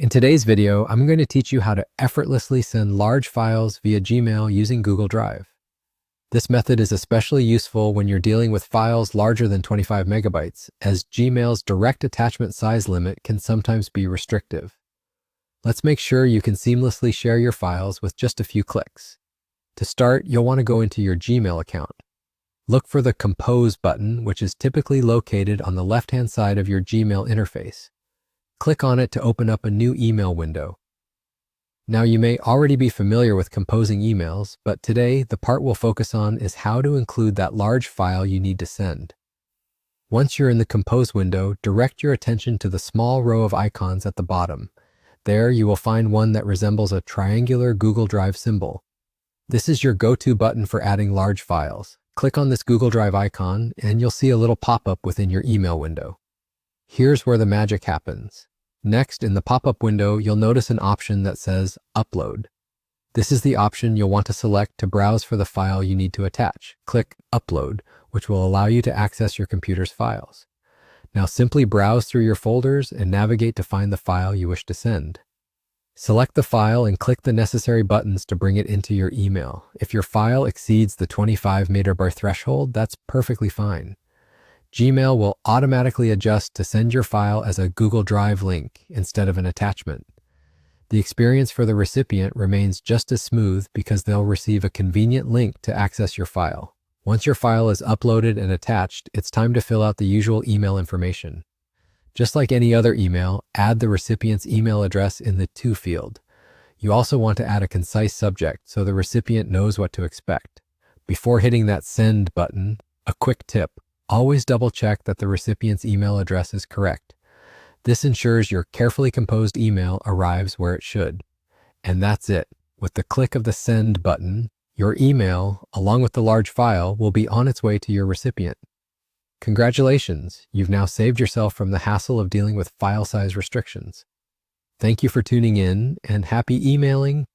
In today's video, I'm going to teach you how to effortlessly send large files via Gmail using Google Drive. This method is especially useful when you're dealing with files larger than 25 megabytes, as Gmail's direct attachment size limit can sometimes be restrictive. Let's make sure you can seamlessly share your files with just a few clicks. To start, you'll want to go into your Gmail account. Look for the Compose button, which is typically located on the left-hand side of your Gmail interface. Click on it to open up a new email window. Now, you may already be familiar with composing emails, but today the part we'll focus on is how to include that large file you need to send. Once you're in the Compose window, direct your attention to the small row of icons at the bottom. There, you will find one that resembles a triangular Google Drive symbol. This is your go-to button for adding large files. Click on this Google Drive icon, and you'll see a little pop-up within your email window. Here's where the magic happens. Next, in the pop-up window, you'll notice an option that says Upload. This is the option you'll want to select to browse for the file you need to attach. Click Upload, which will allow you to access your computer's files. Now simply browse through your folders and navigate to find the file you wish to send. Select the file and click the necessary buttons to bring it into your email. If your file exceeds the 25 megabyte threshold, that's perfectly fine. Gmail will automatically adjust to send your file as a Google Drive link instead of an attachment. The experience for the recipient remains just as smooth because they'll receive a convenient link to access your file. Once your file is uploaded and attached, it's time to fill out the usual email information. Just like any other email, add the recipient's email address in the To field. You also want to add a concise subject so the recipient knows what to expect. Before hitting that Send button, a quick tip: always double-check that the recipient's email address is correct. This ensures your carefully composed email arrives where it should. And that's it. With the click of the Send button, your email, along with the large file, will be on its way to your recipient. Congratulations, you've now saved yourself from the hassle of dealing with file size restrictions. Thank you for tuning in, and happy emailing